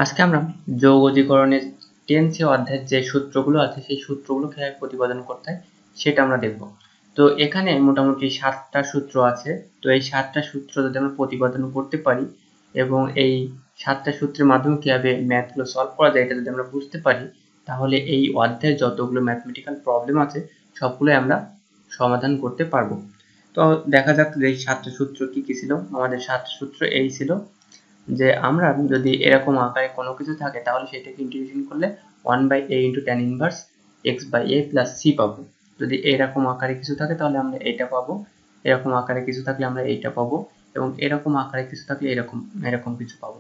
আজকে আমরা যৌগজীকরণের 10 অধ্যায়ের যে সূত্রগুলো আছে সেই সূত্রগুলো কিভাবে প্রতিপাদন করতে হয় সেটা আমরা দেখব। তো এখানে মোটামুটি 7টা সূত্র আছে। তো এই 7টা সূত্র যদি আমরা প্রতিপাদন করতে পারি এবং এই 7টা সূত্রের মাধ্যমে কিভাবে ম্যাথগুলো সলভ করা যায় এটা যদি আমরা বুঝতে পারি, তাহলে এই অধ্যায়ের যতগুলো ম্যাথমেটিক্যাল প্রবলেম আছে সবগুলোই আমরা সমাধান করতে পারবো। তো দেখা যাক যে এই 7টা সূত্র কি কি ছিল। আমাদের 7টা সূত্র এই ছিল যে আমরা যদি এরকম আকারে কোনো কিছু থাকে তাহলে সেটাকে ইন্টিগ্রেশন করলে 1/a * tan inverse x/a + c পাবো। যদি এরকম আকারে কিছু থাকে তাহলে আমরা এটা পাবো, এরকম আকারে কিছু থাকলে আমরা এইটা পাবো, এবং এরকম আকারে কিছু থাকলে এরকম কিছু পাবো।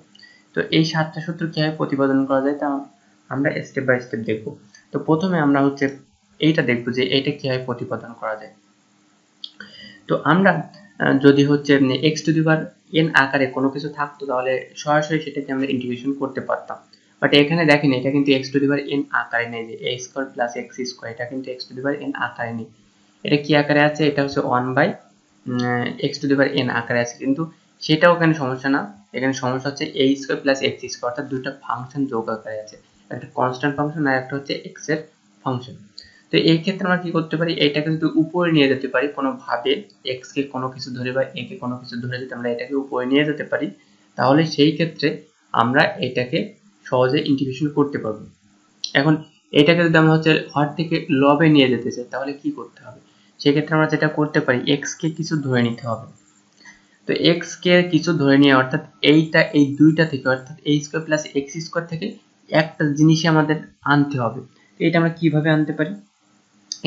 তো এই 7টা সূত্র কিভাবে প্রতিপাদন করা যায় তা আমরা স্টেপ বাই স্টেপ দেখব। তো প্রথমে আমরা এইটা দেখব যে এইটা কিভাবে প্রতিপাদন করা যায়। তো আমরা যদি x⁴n আকারে কোনো কিছু থাকতো তাহলে সরাসরি সেটাকে আমরা ইন্টিগ্রেশন করতে পারতাম। বাট এখানে দেখেন এটা কিন্তু x⁴n আকারে নেই, যে a² + x² এটা কিন্তু x⁴n আকারে নেই। এটা কি আকারে আছে? এটা হচ্ছে 1/x⁴n আকারে আছে, কিন্তু সেটাও এখানে সমস্যা না। এখানে সমস্যা হচ্ছে a² + x² অর্থাৎ দুটো ফাংশন যোগ আকারে আছে, একটা কনস্ট্যান্ট ফাংশন আর একটা হচ্ছে x এর ফাংশন। তো এই ক্ষেত্রে আমরা কি করতে পারি, এটাকে যদি উপরে নিয়ে যেতে পারি কোনোভাবে, x কে কোনো কিছু ধরে বা a কে কোনো কিছু ধরে যদি আমরা এটাকে উপরে নিয়ে যেতে পারি, তাহলে সেই ক্ষেত্রে আমরা এটাকে সহজে ইন্টিগ্রেশন করতে পারবো। এখন এটাকে যদি আমরা হর থেকে লবে নিয়ে যেতে চাই তাহলে কি করতে হবে? সেক্ষেত্রে আমরা যেটা করতে পারি, x কে কিছু ধরে নিতে হবে। তো x কে কিছু ধরে নিয়ে অর্থাৎ এই দুইটা থেকে অর্থাৎ a² + x² থেকে একটা জিনিসই আমাদের আনতে হবে। এটা আমরা কিভাবে আনতে পারি?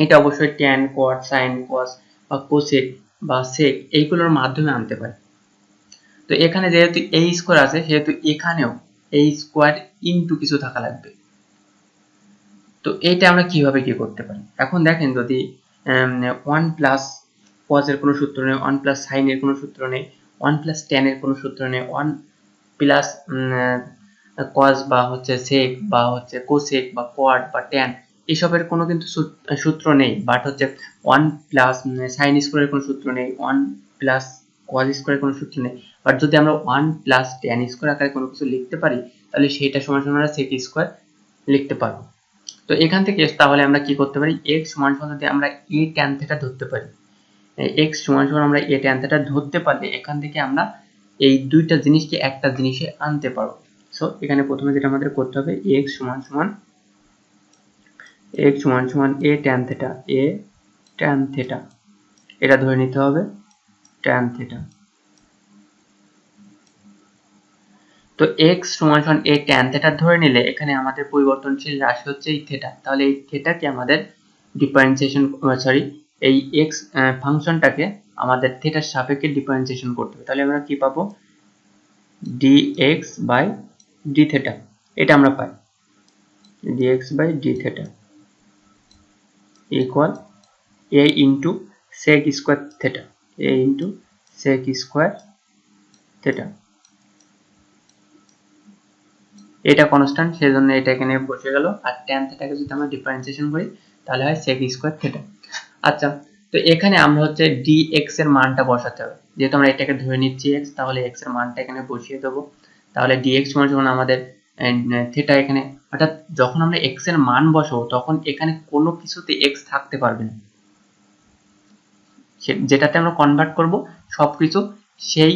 এটা অবশ্যই tan, cot, sin, cos বা cosec বা sec এইগুলোর মাধ্যমে আনতে পারি। তো এখানে যেহেতু a² আছে সেহেতু এখানেও a² ইনটু কিছু থাকা লাগবে। তো এইটা আমরা কিভাবে কি করতে পারি? এখন দেখেন, যদি 1 প্লাস cos এর কোনো সূত্র নেই, 1 প্লাস sin এর কোনো সূত্র নেই, 1 প্লাস tan এর কোনো সূত্র নেই, 1 প্লাস cos বা sec বা cosec বা cot বা tan এসবের কোনো কিন্তু সূত্র নেই। বাট 1 প্লাস sin² এর কোনো সূত্র নেই, 1 প্লাস cos² এর কোনো সূত্র নেই। বাট যদি আমরা 1 প্লাস tan² আকারে কোনো কিছু লিখতে পারি তাহলে সেটা সমান সমান আমরা sec² লিখতে পারবো। তো এখান থেকে তাহলে আমরা কি করতে পারি, x সমান সমান যদি আমরা a tan θ ধরতে পারি, x সমান সমান আমরা a tan θ ধরতে পারলে এখান থেকে আমরা এই দুইটা জিনিসকে একটা জিনিসে আনতে পারবো। সো এখানে প্রথমে যেটা আমাদের করতে হবে, x সমান সমান a tan θ, a tan θ এটা ধরে নিতে হবে tan θ। তো x সমান সমান a tan θ ধরে নিলে এখানে আমাদের পরিবর্তনশীল রাশি হচ্ছে এই θ। তাহলে এই θকে আমাদের ডিফারেন্সিয়েশন এই x ফাংশনটাকে আমাদের থিটার সাপেক্ষে ডিফারেন্সিয়েশন করতে হবে। তাহলে আমরা কি পাবো, dx/dθ এটা আমরা পাই, dx/dθ equal a into sec² θ, a into sec² θ। এটা কনস্ট্যান্ট, সেজন্য এটা এখানে বসে গেল। আর tan θ কে যদি আমরা ডিফারেন্সিয়েশন করি তাহলে হয় sec² θ। আচ্ছা, তো এখানে আমরা dx এর মানটা বসাতে হবে। যেহেতু আমরা এটাকে ধরে নিচ্ছি x, তাহলে x এর মানটা এখানে বসিয়ে দেব। তাহলে dx সমান সমান আমাদের θ এখানে, অর্থাৎ যখন আমরা x এর মান বসাবো তখন এখানে কোনো কিছুতে x থাকতে পারবে না। যেটাতে আমরা কনভার্ট করব সবকিছু সেই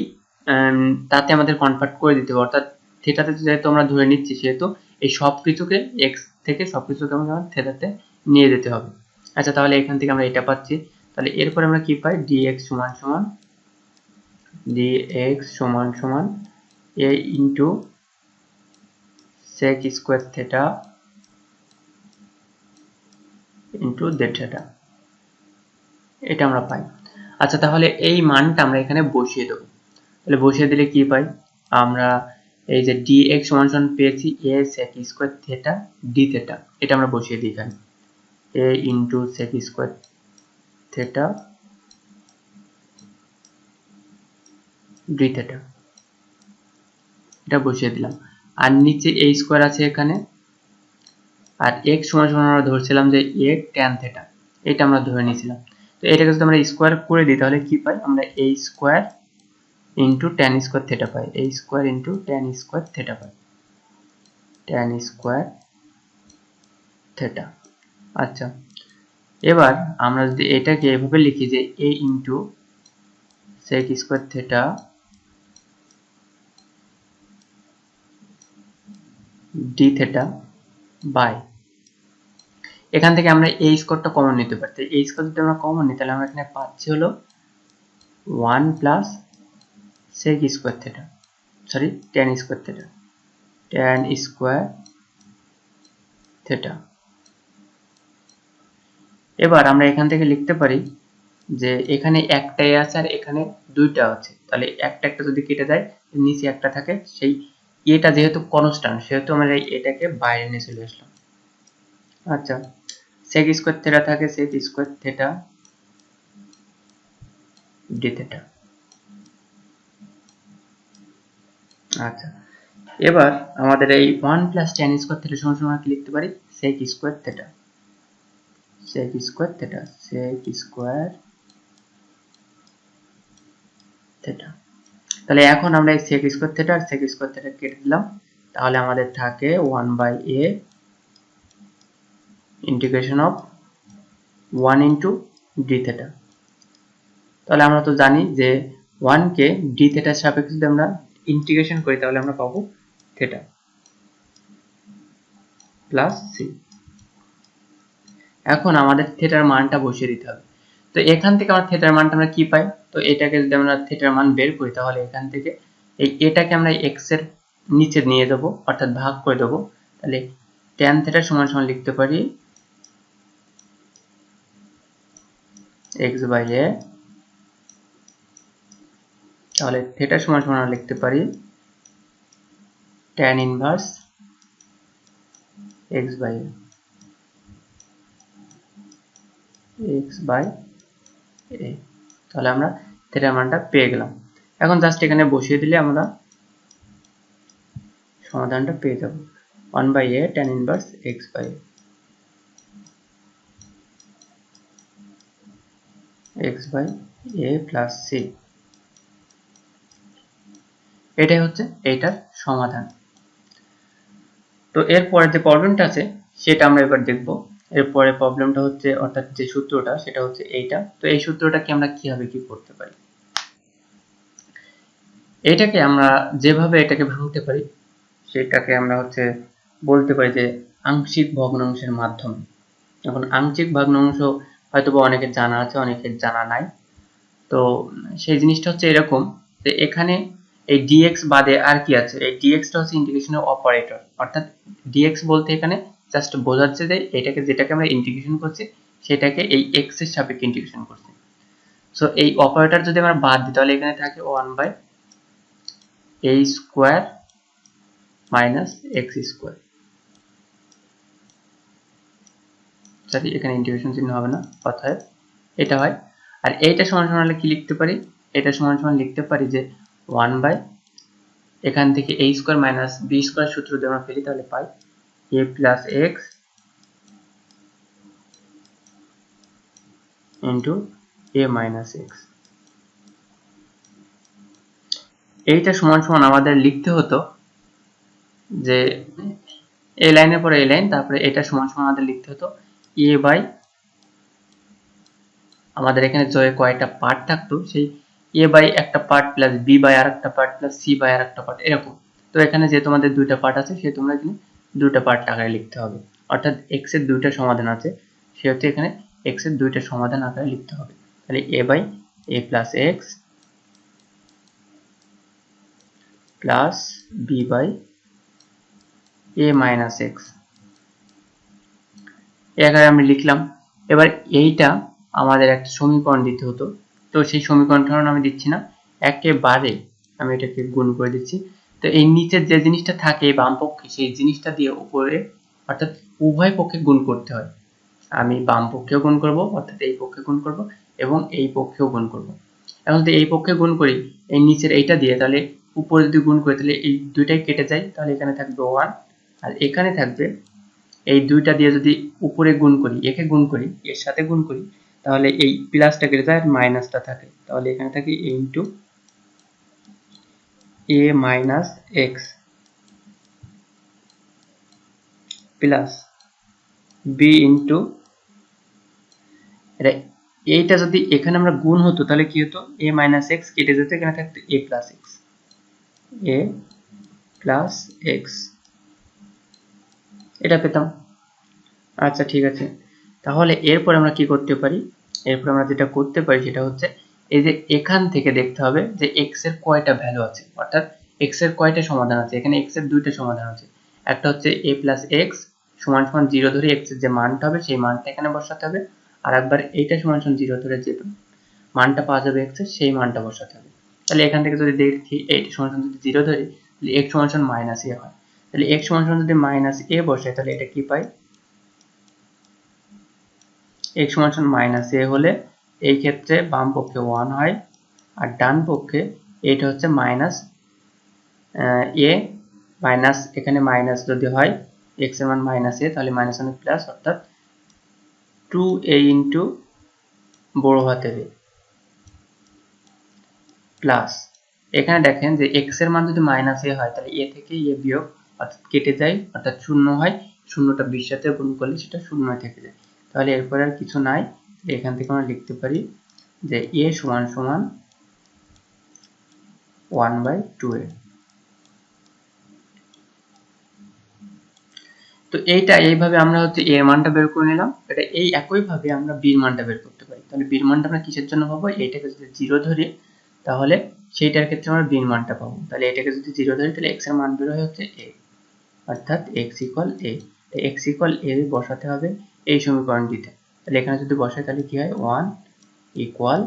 তাতে আমাদের কনভার্ট করে দিতে হবে। অর্থাৎ থিটাতে যেহেতু আমরা ধরে নিচ্ছি সেহেতু এই সবকিছুকে x থেকে সবকিছুকে আমরা থিটাতে নিয়ে যেতে হবে। আচ্ছা, তাহলে এখান থেকে আমরা এটা পাচ্ছি। তাহলে এরপর আমরা কি পাই, dx সমান সমান a into sec² θ into dθ, এটা আমরা পাই। আচ্ছা, তাহলে এই মানটা আমরা এখানে বসিয়ে দেব। তাহলে বসিয়ে দিলে কি পাই, আমরা এই যে dx সমান সমান পেয়েছি a sec² θ dθ, এটা আমরা বসিয়ে দিই এখানে, a ইনটু sec² θ dθ, এটা বসিয়ে দিলাম। আর নিচে a স্কয়ার আছে এখানে, আর x সমান সমান আমরা ধরছিলাম যে a tan θ, এটা আমরা ধরে নিয়েছিলাম। তো এটাকে যদি আমরা স্কয়ার করে দিই তাহলে কি পাই, আমরা a স্কয়ার ইনটু tan² θ পাই, a স্কয়ার ইনটু tan² θ পাই। tan square theta. আচ্ছা, এবার আমরা যদি এটাকে এভাবে লিখি যে a into sec square theta d theta by, এখান থেকে আমরা এই স্কোয়ারটা কমন নিতে পারি। এই স্কোয়ার যদি আমরা কমন নিই তাহলে আমরা এখানে পাচ্ছি হলো 1 plus sec square theta, sorry tan square theta, tan square theta. এবার আমরা এখান থেকে লিখতে পারি যে এখানে একটাই আছে আর এখানে দুইটা আছে, তাহলে একটা একটা যদি কেটে যায় নিচে একটা থাকে, সেই এটা যেহেতু কনস্ট্যান্ট সেহেতু আমরা এটাকে বাইরে নিয়ে চলে আসলাম। আচ্ছা, sec স্কয়ার থিটা থাকে sec square theta d theta. আচ্ছা, এবার আমাদের এই 1 প্লাস tan স্কয়ার থিটা সমান সমান কি লিখতে পারি sec square theta, sec square theta, sec square theta. তাহলে এখন আমরা এই sec স্কয়ার থিটা আর sec স্কয়ার থিটা কেটে দিলাম, তাহলে আমাদের থাকে 1/a integration of 1 into d theta. তাহলে আমরা তো জানি যে 1 কে d থিটার সাপেক্ষে যদি আমরা ইন্টিগ্রেশন করি তাহলে আমরা পাবো থিটা প্লাস c। এখন আমাদের থিটার মানটা বসিয়ে দিতে হবে। তো এখান থেকে আমরা থিটার মানটা আমরা কি পাই, তো এটাকে যদি আমরা থিটার মান বের করি তাহলে এখান থেকে এটাকে আমরা x এর নিচে নিয়ে যাব, অর্থাৎ ভাগ করে দেব। তাহলে tan থিটা সমান সমান লিখতে পারি x/a, তাহলে থিটা সমান সমান আমরা লিখতে পারি tan ইনভার্স x/a, x/a। তাহলে আমরা থিটার মানটা পেয়ে গেলাম। এখন জাস্ট এখানে বসিয়ে দিলে আমরা সমাধানটা পেয়ে যাব 1/a tan inverse x/a, x/a plus c। এটাই হচ্ছে এইটার সমাধান। তো এরপরে যে প্রবলেমটা আছে সেটা আমরা এবার দেখব। এরপরে প্রবলেমটা হচ্ছে, অর্থাৎ যে সূত্রটা সেটা হচ্ছে এইটা। তো এই সূত্রটাকে আমরা কিভাবে কি করতে পারি, এইটাকে আমরা যেভাবে এটাকে ভাঙতে পারি সেটাকে আমরা হচ্ছে বলতে পারি যে আংশিক ভগ্নাংশের মাধ্যমে। এখন আংশিক ভগ্নাংশ হয়তো বা অনেকের জানা আছে অনেকের জানা নাই। তো সেই জিনিসটা হচ্ছে এরকম যে এখানে এই dx বাদে আর কি আছে, এই dx টা হচ্ছে ইন্টিগ্রেশনের অপারেটর, অর্থাৎ dx বলতে এখানে জাস্ট বোঝাচ্ছে যে এটাকে যেটাকে আমরা ইন্টিগ্রেশন করছি সেটাকে এই x এর সাপেক্ষে ইন্টিগ্রেশন করছি। সো এই অপারেটর যদি আমরা বাদ দিই তাহলে এখানে থাকে 1/a square minus x square, sorry এখানে ইন্টিগ্রেশন চিহ্ন হবে না, অতএব এটা হয়। আর এইটা সমান সমান কি লিখতে পারি, এটা সমান সমান লিখতে পারি যে 1 এখান থেকে a square minus b square সূত্র যদি আমরা ফেলি তাহলে পাই a plus x into a minus x। এইটা সমান সমান আমাদের লিখতে হতো যে এই লাইনের পরে এই লাইন, তারপরে এটা সমান সমান আমাদের লিখতে হতো a বাই, আমাদের এখানে যে কয়টা পার্ট থাকতো সেই a বাই একটা পার্ট প্লাস b বাই আরেকটা পার্ট প্লাস c বাই আরেকটা পার্ট এরকম। তো এখানে যে তোমাদের দুইটা পার্ট আছে সে তোমরা এখানে দুইটা পার্ট আকারে লিখতে হবে, অর্থাৎ x এর দুইটা সমাধান আছে সেহেতু এখানে x এর দুইটা সমাধান আকারে লিখতে হবে। তাহলে a by a plus x plus b by a minus x এই আকারে আমি লিখলাম। এবার এইটা আমাদের একটা সমীকরণ দিতে হতো, তো সেই সমীকরণটা আমি দিচ্ছি না, একেবারে আমি এটাকে গুণ করে দিচ্ছি। তো এই নিচের যে জিনিসটা থাকে বাম পক্ষে সেই জিনিসটা দিয়ে উপরে, অর্থাৎ উভয় পক্ষে গুণ করতে হয়। আমি বাম পক্ষেও গুণ করব, অর্থাৎ এই পক্ষে গুণ করব এবং এই পক্ষেও গুণ করব। এখন যদি এই পক্ষে গুণ করি এই নিচের এইটা দিয়ে, তাহলে উপরে যদি গুণ করি তাহলে এই দুইটাই কেটে যায়, তাহলে এখানে থাকবে 1 আর এখানে থাকবে, এই দুইটা দিয়ে যদি উপরে গুণ করি, একে গুণ করি এর সাথে গুণ করি তাহলে এই প্লাসটা কেটে যায় আর মাইনাসটা থাকে, তাহলে এখানে থাকে a into a minus x plus B into, এইটা যদি এখানে আমরা গুণ হতো তাহলে কি হতো, এ মাইনাস এক্স কেটে যেত, এখানে থাকতো এ প্লাস এক্স, এ প্লাস এক্স, এটা পেতাম। আচ্ছা ঠিক আছে, তাহলে এরপর আমরা কি করতে পারি, এরপর আমরা যেটা করতে পারি সেটা হচ্ছে এই যে এখান থেকে দেখতে হবে যে এক্স এর কয়টা ভ্যালু আছে, অর্থাৎ এক্স এর কয়টা সমাধান আছে। এখানে এক্স এর দুইটা সমাধান আছে, একটা হচ্ছে এ প্লাস এক্স সমান সমান 0 ধরে এক্স এর যে মানটা হবে সেই মানটা এখানে বসাতে হবে, আর একবার এইটা সমান সমান 0 ধরে যে মানটা পাওয়া যাবে এক্স এর সেই মানটা বসাতে হবে। তাহলে এখান থেকে যদি দেখি এইটা সমান সমান যদি 0 ধরি তাহলে এক্স সমান সমান মাইনাস এ হয়, তাহলে এক্স সমান সমান যদি মাইনাস এ বসে তাহলে এটা কি পাই, x সমান সমান মাইনাস এ হলে এই ক্ষেত্রে বাম পক্ষে 1 হয়, আর ডান পক্ষে এটা হচ্ছে মাইনাস এ মাইনাস, এখানে মাইনাস যদি হয় x এর মান মাইনাস এ তাহলে মাইনাস মানে প্লাস, অর্থাৎ 2a ইন্টু বড় হাতের এ প্লাস, এখানে দেখেন যে x এর মান যদি মাইনাস এ হয় তাহলে এ থেকে এ বিয়োগ, অর্থাৎ কেটে যায়, অর্থাৎ শূন্য হয়, শূন্যটা 20 সাথে গুণ করলে সেটা শূন্য থেকে যায়। তাহলে এরপর আর কিছু নাই, এখান থেকে আমরা লিখতে পারি যে a সমান সমান 1/2a। তো এইভাবে আমরা হচ্ছে a এর মানটা বের করে নিলাম। এটা এই একই ভাবে আমরা b এর মানটা বের করতে পারি। তাহলে b এর মানটা আমরা কিসের জন্য পাবো, এইটাকে যদি 0 ধরি তাহলে সেইটার ক্ষেত্রে আমরা b এর মানটা পাবো। তাহলে এটাকে যদি 0 ধরি তাহলে x এর মান বের হয় হচ্ছে a, অর্থাৎ x equal a। x equal a বসাতে হবে এই সমীকরণটিতে। তাহলে এখানে যদি বসাই তাহলে কি হয়, 1 ইকুয়াল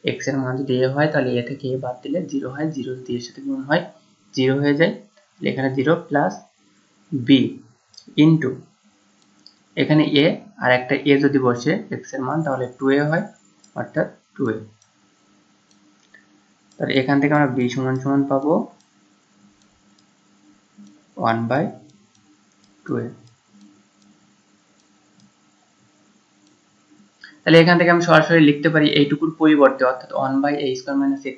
x এর মান যদি a হয় তাহলে a থেকে a বাদ দিলে 0 হয়, 0 যদি এর সাথে গুণ হয় 0 হয়ে যায়, তাহলে এখানে 0 প্লাস b ইন্টু এখানে a আর একটা a যদি বসে x এর মান তাহলে 2a হয়, অর্থাৎ 2a। তাহলে এখান থেকে আমরা b সমান সমান পাবো 1/2a। তাহলে এখান থেকে আমি সরাসরি লিখতে পারি এইটুকুর পরিবর্তে, অর্থাৎ 1/a² -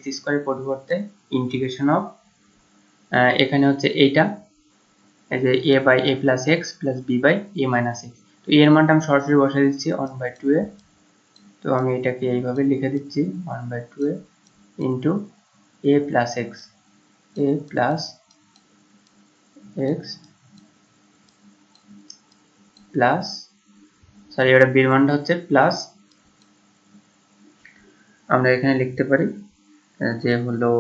x² এর পরিবর্তে ইন্টিগ্রেশন অফ, এখানে হচ্ছে এইটা এই যে a/a + x + b/a - x। তো এর মানটা আমি সরাসরি বসাই দিচ্ছি 1/2a। তো আমি এটাকে এইভাবে লিখে দিচ্ছি 1/2a into a + x, a + x plus, sorry এটা b এর মানটা হচ্ছে প্লাস, আমরা এখানে লিখতে পারি যে হলো,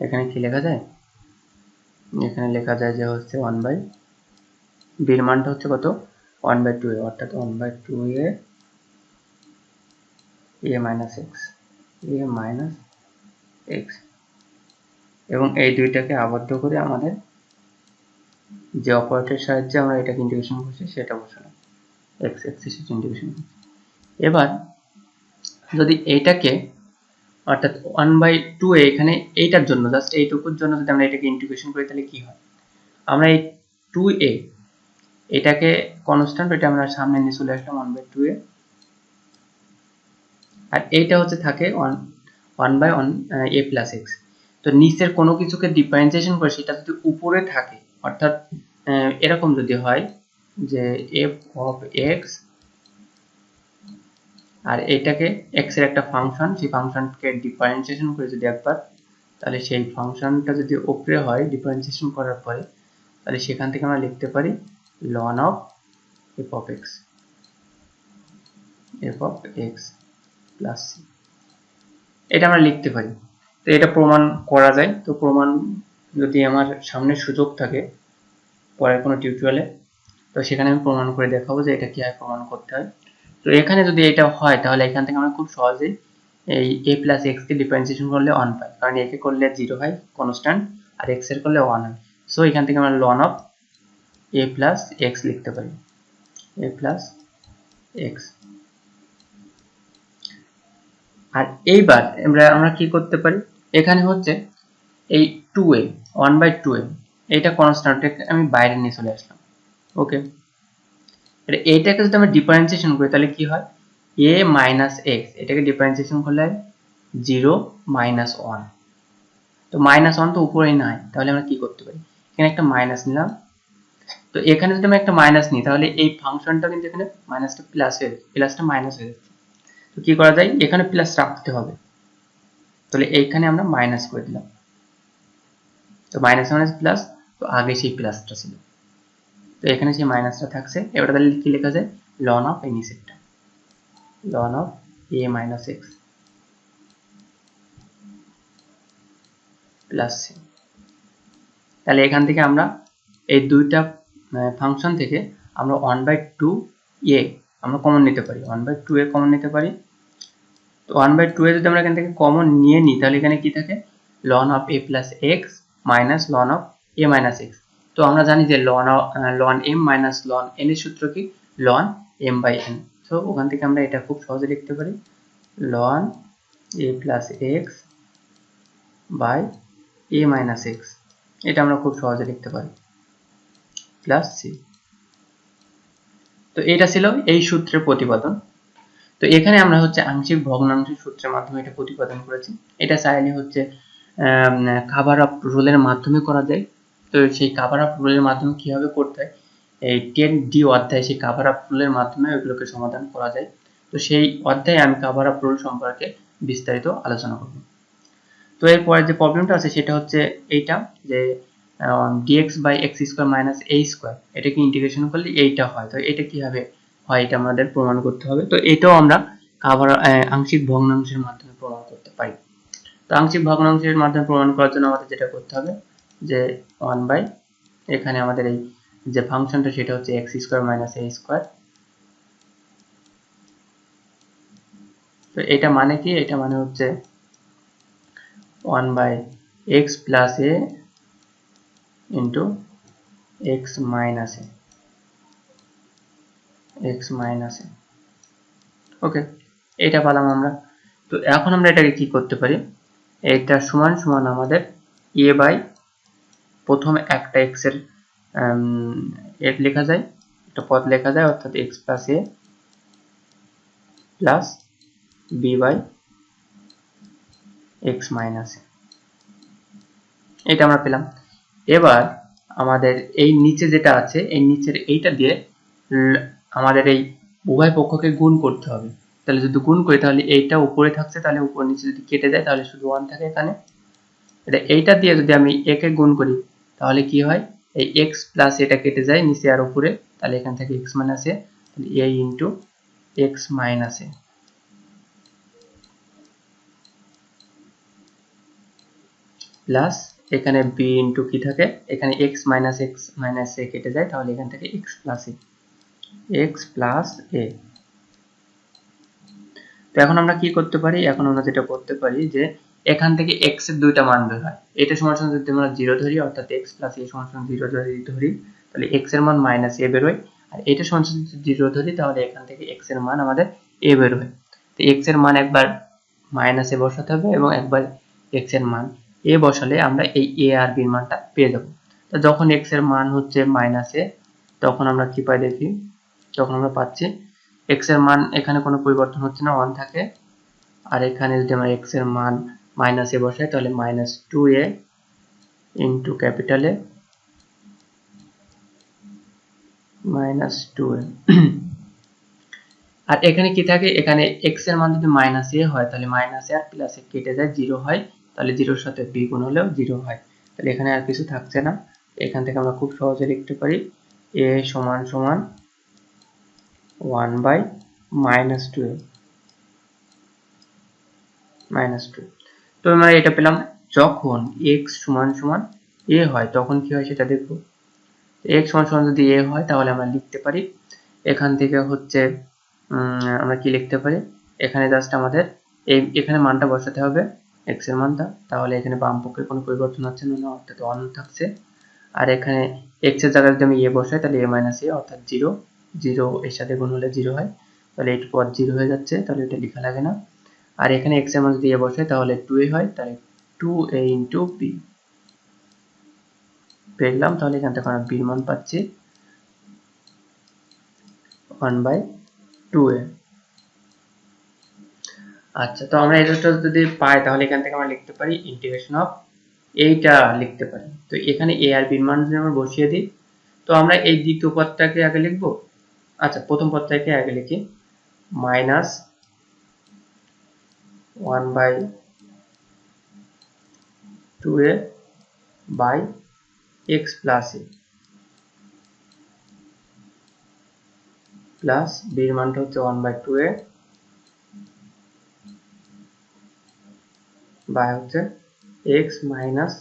এখানে কি লেখা যায়, এখানে লেখা যায় যে হচ্ছে 1/, b এর মানটা হচ্ছে কত 1/2a, অর্থাৎ 1/2a a - x, এবং এই দুইটাকে আবদ্ধ করে আমাদের যে অপারেটরের সাহায্যে আমরা এটাকে ইন্টিগ্রেশন করছি সেটা বসালাম, x এক্সিস ইন্টিগ্রেশন। এবার যদি এইটাকে, অর্থাৎ 1/2a এখানে এইটার জন্য জাস্ট এইটুকুর জন্য যদি আমরা এটাকে ইন্টিগ্রেশন করি তাহলে কি হয়, আমরা এই 2a এটাকে কনস্ট্যান্ট, এটা আমরা সামনে নিয়ে চলে আসলাম 1/2a, আর এইটা হচ্ছে থাকে 1/a + x। তো নিচের কোনো কিছুকে ডিফারেন্সিয়েশন করে সেটা যদি উপরে থাকে, অর্থাৎ এরকম যদি হয় যে f of x, আর এটাকে x এর একটা ফাংশন, সেই ফাংশনকে ডিফারেন্সিয়েশন করে যদি একবার, তাহলে সেই ফাংশনটা যদি উপরে হয় ডিফারেন্সিয়েশন করার পরে, তাহলে সেখান থেকে আমরা লিখতে পারি ln of f of x plus c, এটা আমরা লিখতে পারি। তো এটা প্রমাণ করা যায়। তো প্রমাণ যদি আমার সামনে সুযোগ থাকে পরের কোনো টিউটোরিয়ালে, তো সেখানে আমি প্রমাণ করে দেখাবো যে এটা কিভাবে প্রমাণ করতে হয়। তো এখানে যদি এটা হয় তাহলে এখান থেকে আমরা খুব সহজেই এই a + x কে ডিফারেন্সিয়েশন করলে 1 পাই, কারণ a কে করলে 0 হয় কনস্ট্যান্ট, আর x এর করলে 1 হয়। সো এখান থেকে আমরা ln of a + x লিখতে পারি, a + x। আর এইবার আমরা কি করতে পারি, এখানে হচ্ছে এই 2a 1/2a এটা কনস্ট্যান্ট, আমি বাইরে নিয়ে চলে আসলাম, ওকে। এইটাকে যদি আমরা ডিফারেন্সিয়েশন করি তাহলে কি হয়, a - x এটাকে ডিফারেন্সিয়েশন করলে 0 - 1, তো -1 তো উপরেই নাই, তাহলে আমরা কি করতে পারি, এখানে একটা মাইনাস নিলাম, তো তো এখানে যদি আমরা একটা মাইনাস নিই তাহলে এই ফাংশনটা কিন্তু এখানে মাইনাসটা প্লাস হয়ে যাচ্ছে, প্লাসটা মাইনাস হয়ে যাচ্ছে। তো কি করা যায়, এখানে প্লাস রাখতে হবে, তাহলে এইখানে আমরা মাইনাস করে দিলাম। তো মাইনাস মাইনাস প্লাস, তো আগে সেই প্লাসটা ছিল, তো এখানে সেই মাইনাসটা থাকছে। এবার তাহলে কি লেখা যায়, লন অফ এই নিচেরটা লন of a minus x plus C. তাহলে এখান থেকে আমরা এই দুইটা ফাংশন থেকে আমরা 1/2a আমরা কমন নিতে পারি, 1/2a কমন নিতে পারি। তো 1/2a যদি আমরা এখান থেকে কমন নিয়ে নিই তাহলে এখানে কি থাকে, লন of a plus x minus লন অফ a মাইনাস এক্স। তো আমরা জানি যে লন m মাইনাস লন n এর সূত্র কি, লন m বাই n। তো ওখান থেকে আমরা এটা খুব সহজে লিখতে পারি, লন a plus x by a minus x, এটা আমরা খুব সহজে লিখতে পারি, প্লাস সি। তো এটা ছিল এই সূত্রের প্রতিপাদন। তো এখানে আমরা হচ্ছে আংশিক ভগ্নাংশের সূত্রের মাধ্যমে এটা প্রতিপাদন করেছি। এটা চাইলে হচ্ছে কাভার আপ রুলের মাধ্যমে করা যায়। তো সেই কাভার আপ রুলের মাধ্যমে কিভাবে করতে হয়, এই 10D অধ্যায়ে সেই কাভার আপ রুলের মাধ্যমে ওইগুলোকে সমাধান করা যায়। তো সেই অধ্যায়ে আমি কাভার আপ রুল সম্পর্কে বিস্তারিত আলোচনা করব। তো এরপরে যে প্রবলেমটা আছে সেটা হচ্ছে এইটা, যে dx by x square minus a square, এটাকে ইন্টিগ্রেশন করলে এইটা হয়। তো এটা কিভাবে হয় এটা আমাদের প্রমাণ করতে হবে। তো এটাও আমরা আংশিক ভগ্নাংশের মাধ্যমে প্রমাণ করতে পারি। তো আংশিক ভগ্নাংশের মাধ্যমে প্রমাণ করার জন্য আমাদের যেটা করতে হবে, যে 1 বাই এখানে আমাদের এই যে ফাংশনটা সেটা হচ্ছে x square minus a square. তো এটা মানে কি, এটা মানে হচ্ছে 1 by x plus a into x minus A, okay, এটা পেলাম আমরা। তো এখন আমরা এটাকে কি করতে পারি, এটা সমান সমান আমাদের a বাই প্রথম একটা x এর লেখা যায়, একটা পদ লেখা যায়, অর্থাৎ x plus a plus b by x minus a, এটা আমরা পেলাম। এবার আমাদের এই নিচে যেটা আছে এই নিচের এইটা দিয়ে আমাদের এই উভয় পক্ষকে গুণ করতে হবে। তাহলে যদি গুণ করি তাহলে এইটা উপরে থাকছে, তাহলে উপর নিচে যদি কেটে যায় তাহলে শুধু 1 থাকে এখানে। এটা এইটা দিয়ে যদি আমি a কে গুণ করি তাহলে কি হয়, এই x প্লাস এটা কেটে যায় নিচে আর উপরে, তাহলে এখান থেকে x মাইনাস a, তাহলে a into x minus a plus এখানে b ইনটু কি থাকে, এখানে x মাইনাস a কেটে যায়, তাহলে এখান থেকে x প্লাস a। তো এখন আমরা কি করতে পারি, এখন আমরা যেটা করতে পারি যে এখান থেকে x এর দুইটা মান বের হয়, এটা সমান সমান যদি আমরা 0 ধরি অর্থাৎ x প্লাস a সমান সমান 0 ধরি তাহলে x এর মান মাইনাস a বের হয়, আর এটা সমান সমান যদি 0 ধরি তাহলে এখান থেকে x এর মান আমাদের a বের হয়। তো x এর মান একবার মাইনাস a বসাতে হবে এবং একবার x এর মান a বসালে আমরা এই a আর b এর মানটা পেয়ে যাব। তো যখন x এর মান হচ্ছে মাইনাস a তখন আমরা কি পাই দেখি, তখন আমরা পাচ্ছি x এর মান এখানে কোনো পরিবর্তন হচ্ছে না, 1 থাকে। আর এখানে যদি আমরা x এর মান মাইনাস a বসাই তাহলে minus 2a into capital A minus 2a। আর এখানে কি থাকে, এখানে x এর মান যদি মাইনাস a হয় তাহলে মাইনাস a আর প্লাস a কেটে যায় 0 হয়, তাহলে 0 এর সাথে b গুণ হলেও 0 হয়, তাহলে এখানে আর কিছু থাকছে না। এখান থেকে আমরা খুব সহজে লিখতে পারি a সমান সমান 1 বাই মাইনাস 2a মাইনাস 2। তো আমরা এটা পেলাম। যখন x সমান সমান a হয় তখন কি হয় সেটা দেখব। x সমান সমান যদি a হয় তাহলে আমরা লিখতে পারি এখান থেকে হচ্ছে আমরা কি লিখতে পারি, এখানে জাস্ট আমাদের এখানে মানটা বসাতে হবে x এর মানটা, তাহলে এখানে বাম পক্ষে কোনো পরিবর্তন হচ্ছে না অর্থাৎ 1 থাকছে। আর এখানে x এর জায়গায় যদি আমি a বসাই তাহলে a মাইনাস a অর্থাৎ 0 0 এর সাথে গুণ হলে 0 হয়, তাহলে এই পদ 0 হয়ে যাচ্ছে, তাহলে এটা লেখা লাগে না। আর এখানে x এর মান যদি a বসাই তাহলে 2a হয়, তাহলে 2a ইনটু b পেলাম। তাহলে এখান থেকে আমরা b এর মান পাচ্ছি 1/2a। আচ্ছা, তো আমরা এটা যদি পাই তাহলে এখান থেকে আমরা লিখতে পারি ইন্টিগ্রেশন অফ এইটা লিখতে পারি। তো এখানে a আর b এর মান যদি আমরা বসিয়ে দিই তো আমরা এই দ্বিতীয় পদটাকে আগে লিখব। আচ্ছা, প্রথম পদটাকে আগে লিখি, minus 1/2a by x plus A plus বির মানটা হচ্ছে 1/2a বাই হচ্ছে x minus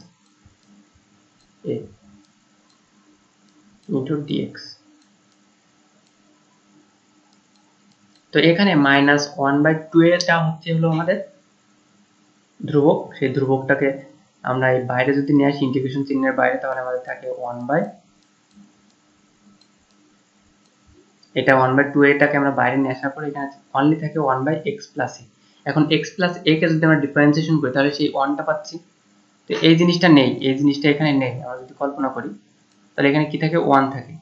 a into dx। তো এখানে -1/2টা হচ্ছে হলো আমাদের ধ্রুবক। সেই ধ্রুবকটাকে আমরা এই বাইরে যদি নিয়ে আসি ইন্টিগ্রেশন চিহ্নের বাইরে, তাহলে আমাদের থাকে 1/, এটা 1/2 এটাকে আমরা বাইরে নিয়ে আসার পরে এখানে অনলি থাকে 1/x প্লাস a। এখন x প্লাস a কে যদি আমরা ডিফারেন্সিয়েশন করি তাহলে সেই 1টা পাচ্ছি। তো এই জিনিসটা নেই, এই জিনিসটা এখানে নেই। আমরা যদি কল্পনা করি তাহলে এখানে কি থাকে, 1 থাকে,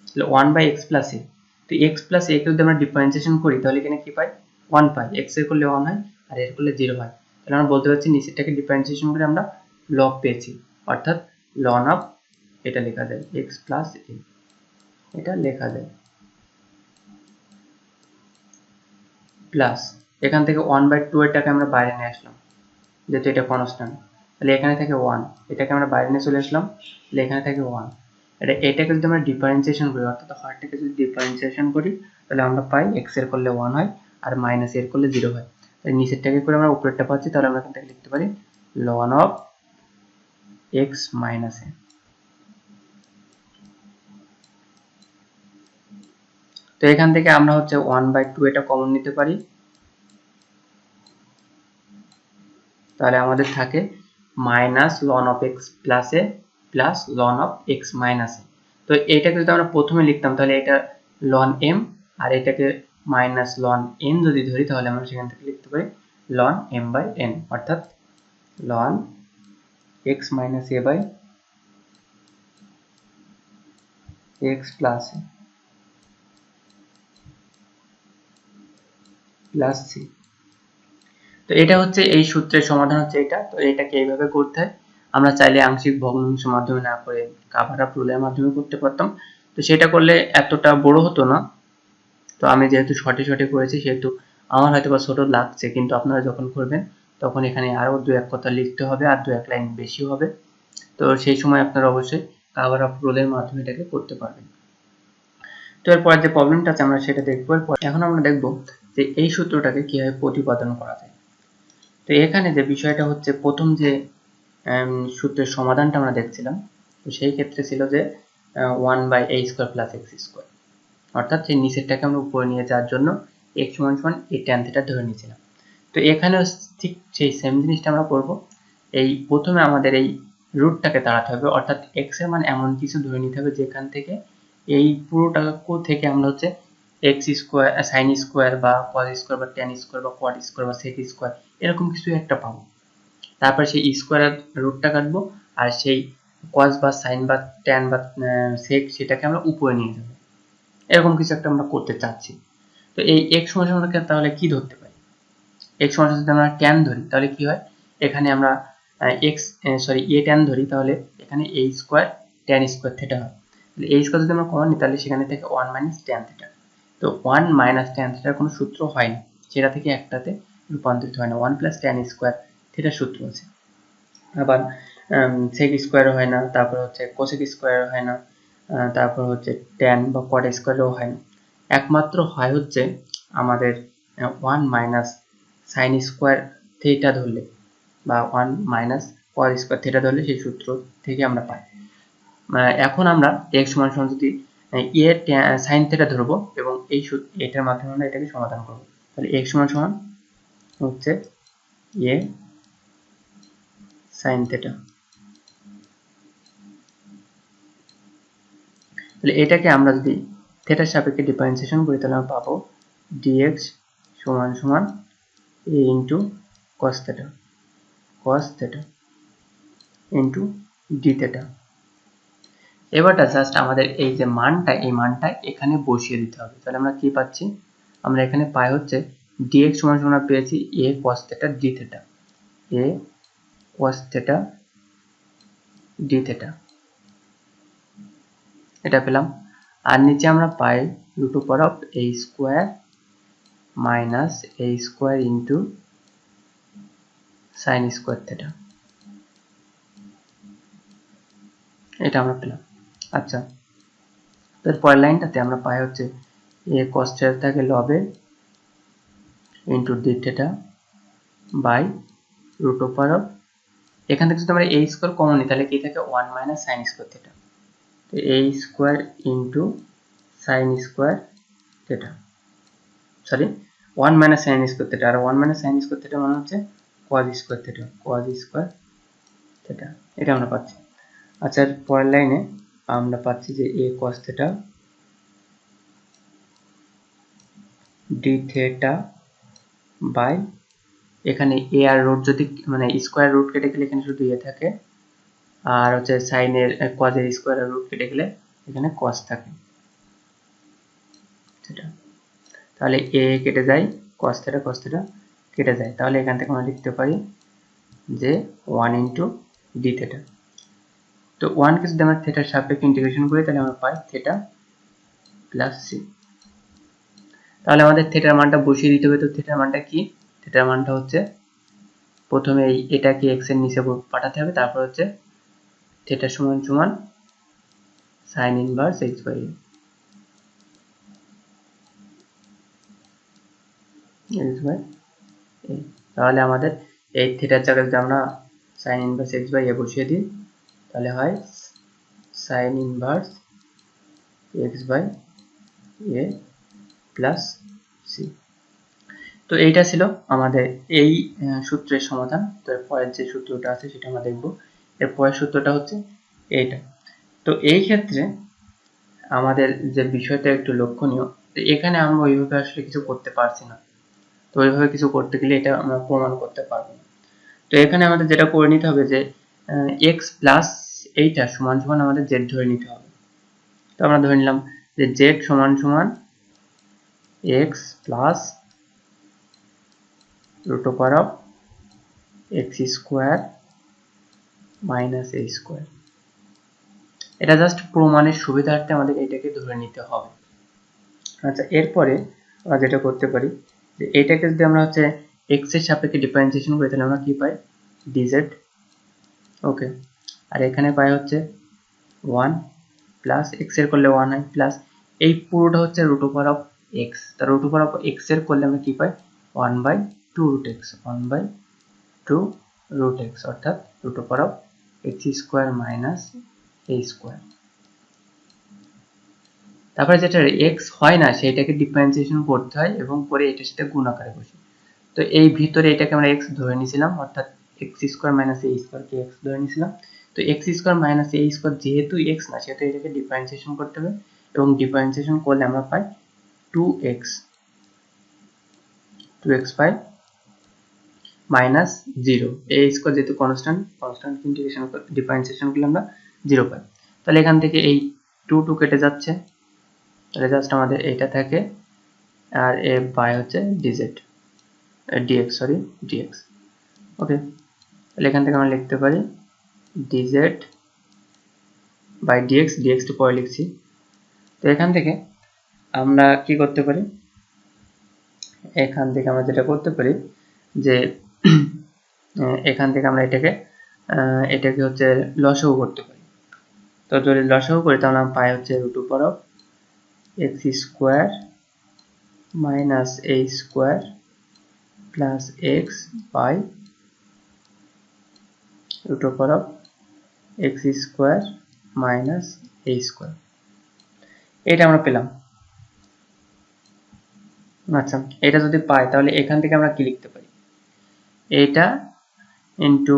তাহলে 1/x প্লাস a। তো x প্লাস a কে যদি আমরা ডিফারেন্সিয়েশন করি তাহলে এখানে কি পাই, 1 পাই। x এর করলে 1 হয় আর এর করলে 0 হয়। তাহলে আমরা বলতে পারছি নিচেরটাকে ডিফারেন্সিয়েশন করে আমরা লগ পেয়েছি, অর্থাৎ ln অফ এটা লেখা যায় x প্লাস a, এটা লেখা যায় প্লাস এখান থেকে 1/2 এটাকে আমরা বাইরে নিয়ে আসলাম, যেহেতু এটা কনস্ট্যান্ট, তাহলে এখানে থাকে 1, এটাকে আমরা বাইরে নিয়ে চলে আসলাম, তাহলে এখানে থাকে 1। এটাকে যদি আমরা ডিফারেন্সিয়েশন করি, অর্থাৎ হরটাকে যদি ডিফারেন্সিয়েশন করি তাহলে আমরা পাই x এর করলে 1 হয় আর মাইনাস এর করলে 0 হয়। তাহলে নিচেরটাকে করে আমরা উপরেরটা পাচ্ছি, তাহলে আমরা এখান থেকে লিখতে পারি ln of x minus a। তো এখান থেকে আমরা হচ্ছে 1/2 এটা কমন নিতে পারি, তাহলে আমাদের থাকে minus ln of x plus a plus ln of x minus a। তো এইটাকে যদি আমরা প্রথমে লিখতাম তাহলে এটা ln m, আর এটাকে মাইনাস ln n যদি ধরি তাহলে আমরা সেখান থেকে লিখতে পারি ln m বাই n, অর্থাৎ ln x minus a by x plus a plus c। তো এটা হচ্ছে এই সূত্রের সমাধান হচ্ছে এটা। তো এটাকে এইভাবে করতে হয়। আমরা চাইলে আংশিক ভগ্নাংশের মাধ্যমে না করে কাভার আপ রুলের মাধ্যমে করতে পারতাম, তো সেটা করলে এতটা বড় হতো না। তো আমি যেহেতু শর্টে শর্টে করেছি সেহেতু আমার হয়তো বা ছোট লাগছে, কিন্তু আপনারা যখন করবেন তখন এখানে আরো দু এক কথা লিখতে হবে আর দু এক লাইন বেশি হবে। তো সেই সময় আপনারা অবশ্যই কাভার আপ রুলের মাধ্যমে এটাকে করতে পারবেন। তো এরপর যে প্রবলেমটা আছে আমরা সেটা দেখবো। এখন আমরা দেখব যে এই সূত্রটাকে কিভাবে প্রতিপাদন করা যায়। তো এখানে যে বিষয়টা হচ্ছে, প্রথম যে সূত্রের সমাধানটা আমরা দেখছিলাম, তো সেই ক্ষেত্রে ছিল যে 1/a² প্লাস x², অর্থাৎ সেই নিচেরটাকে আমরা উপরে নিয়ে যাওয়ার জন্য x সমান সমান এই tan থিটা ধরে নিয়েছিলাম। তো এখানেও ঠিক সেই সেম জিনিসটা আমরা করব। এই প্রথমে আমাদের এই রুটটাকে তাড়াতে হবে, অর্থাৎ x এর মান এমন কিছু ধরে নিতে হবে যেখান থেকে এই পুরোটা থেকে আমরা হচ্ছে x² sin স্কোয়ার বা cos স্কোয়ার বা tan স্কোয়ার বা cot স্কোয়ার বা sec স্কোয়ার এরকম কিছু একটা পাবো। তারপর সেই স্কোয়ারের রুটটা কাটবো আর সেই cos বা sin বা tan বা sec সেটাকে আমরা উপরে নিয়ে যাব। এরকম কিছু একটা আমরা করতে চাচ্ছি। তো এই x সমান সমান তাহলে কি ধরতে পারি, x সমান যদি আমরা tan ধরি তাহলে কি হয়, এখানে আমরা a tan ধরি তাহলে এখানে a square tan square theta হয়। তাহলে a স্কোয়ার যদি আমরা কমন নিই তাহলে সেখানে থেকে 1 মাইনাস tan থিটা। তো 1 মাইনাস tan থিটার কোনো সূত্র হয় না, সেটা থেকে একটাতে রূপান্তরিত হয় না। 1 প্লাস tan স্কোয়ার থিটার সূত্র আছে। আবার sec স্কোয়ার হয় না, তারপর হচ্ছে cosec স্কোয়ার হয় না, তারপর হচ্ছে tan বা cot স্কোয়ারও হয় না। একমাত্র হয় হচ্ছে আমাদের 1 মাইনাস sin স্কোয়ার থিটা ধরলে বা 1 মাইনাস cot স্কোয়ার থিটা ধরলে সেই সূত্র থেকে আমরা পাই। এখন আমরা x সমান সমান যদি sin থিটা ধরবো এবং এই এটার মাধ্যমে আমরা এটাকে সমাধান করব। তাহলে x সমান সমান হচ্ছে a sin থিটা। তাহলে এটাকে আমরা যদি থিটার সাপেক্ষে ডিফারেন্সিয়েশন করি তাহলে আমরা পাবো dx সমান সমান a into cos theta into d theta. এবারটা জাস্ট আমাদের এই যে মানটা, এই মানটা এখানে বসিয়ে দিতে হবে। তাহলে আমরা কি পাচ্ছি, আমরা এখানে পাই হচ্ছে dx সমান সমান পেয়েছি a cos theta d theta, a cos theta d theta. এটা পেলাম। আর নিচে আমরা পাই root over of a square minus a square into sine square theta, এটা আমরা পেলাম। আচ্ছা, এর পরের লাইনটাতে আমরা পাই হচ্ছে a cos থিটা থাকে লবে into d theta by root over of, এখান থেকে যদি আমরা a স্কোয়ার কমন নিই তাহলে কি থাকে 1 মাইনাস সাইন স্কোয়ার থিটা, তো a square into sine square theta, sorry 1 minus sine square theta, আর 1 মাইনাস সাইন স্কোয়ার থিটা মানে হচ্ছে cos square theta, cos square theta, এটা আমরা পাচ্ছি। আচ্ছা, পরের লাইনে আমরা পাচ্ছি যে a cos theta d theta by, এখানে a আর রুট যদি মানে স্কোয়ার রুট কেটে গেলে এখানে শুধু a থাকে, আর হচ্ছে সাইনের cos এর স্কোয়ার আর রুট কেটে গেলে এখানে cos থাকে, সেটা তাহলে a কেটে যায়, cos থিটা কেটে যায়, তাহলে এখান থেকে আমরা লিখতে পারি যে 1 ইন্টু d থিটা। তো 1 কে যদি আমরা থিটার সাপেক্ষে ইন্টিগ্রেশন করি তাহলে আমরা পাই থিটা প্লাস c। তাহলে আমাদের থিটার মানটা বসিয়ে দিতে হবে। তো থিটার মানটা কি? থিটার মানটা হচ্ছে প্রথমে এটাকে x এর নিচে পাঠাতে হবে, তারপর হচ্ছে থিটা সমান সমান sin inverse x by a, তাহলে আমাদের এই থিটার জায়গায় যদি আমরা sin inverse x by a বসিয়ে দিই তাহলে হয় sin inverse x by a plus c। তো এইটা ছিল আমাদের এই সূত্রের সমাধান। তো এর পরের যে সূত্রটা আছে সেটা আমরা দেখব। এর পরের সূত্রটা হচ্ছে এইটা। তো এই ক্ষেত্রে আমাদের যে বিষয়টা একটু লক্ষণীয়, এখানে আমরা ওইভাবে আসলে কিছু করতে পারছি না। তো ওইভাবে কিছু করতে গেলে এটা আমরা প্রমাণ করতে পারবো না। তো এখানে আমাদের যেটা করে নিতে হবে যে x প্লাস এইটা সমান সমান আমাদের z ধরে নিতে হবে। তো আমরা ধরে নিলাম যে z সমান সমান x plus root over of x square minus a square। এটা জাস্ট প্রমাণের সুবিধার্থে আমাদের এটাকে ধরে নিতে হবে। আচ্ছা, এরপরে আমরা যেটা করতে পারি যে এটাকে যদি আমরা হচ্ছে x এর সাপেক্ষে ডিফারেন্সিয়েশন করি তাহলে আমরা কি পাই dz, ওকে। আর এখানে পাই হচ্ছে 1 প্লাস x এর করলে 1 হয় প্লাস এই পুরোটা হচ্ছে রুট ওভার অফ x, তার রুট ওভার অফ x এর করলে আমরা কি পাই 1/2 রুট x, 1/2 রুট x, অর্থাৎ root over of x square minus a square. তারপরে যেটা x হয় না সেটাকে ডিফারেন্সিয়েশন করতে হয় এবং করে এটার সাথে গুণ আকারে বসে। তো এই ভিতরে এটাকে আমরা x ধরে নিয়েছিলাম, অর্থাৎ x square minus a square K x ধরে নিয়েছিলাম। তো x square minus a square যেহেতু x না সেহেতু এটাকে ডিফারেন্সিয়েশন করতে হবে এবং ডিফারেন্সিয়েশন করলে আমরা পাই 2x pi minus 0, a square যেহেতু কনস্ট্যান্ট ইন্টিগ্রেশন ডিফারেন্সিয়েশন করলে আমরা 0 পাই। তাহলে এখান থেকে এই 2 কেটে যাচ্ছে, তাহলে জাস্ট আমাদের এইটা থাকে আর এ বাই হচ্ছে dx, ওকে। তাহলে এখান থেকে আমরা লিখতে পারি dz বাই dx টা পরে লিখছি। তো এখান থেকে আমরা কি করতে পারি, এখান থেকে আমরা যেটা করতে পারি যে এখান থেকে আমরা এটাকে হচ্ছে লসাগু করতে পারি। তো যদি লসাগু করি তাহলে আমরা পাই হচ্ছে root over of x square minus a square plus x by root over of x square minus a square, এটা আমরা পেলাম। আচ্ছা, এটা যদি পাই তাহলে এখান থেকে আমরা কি লিখতে পারি, এটা ইন্টু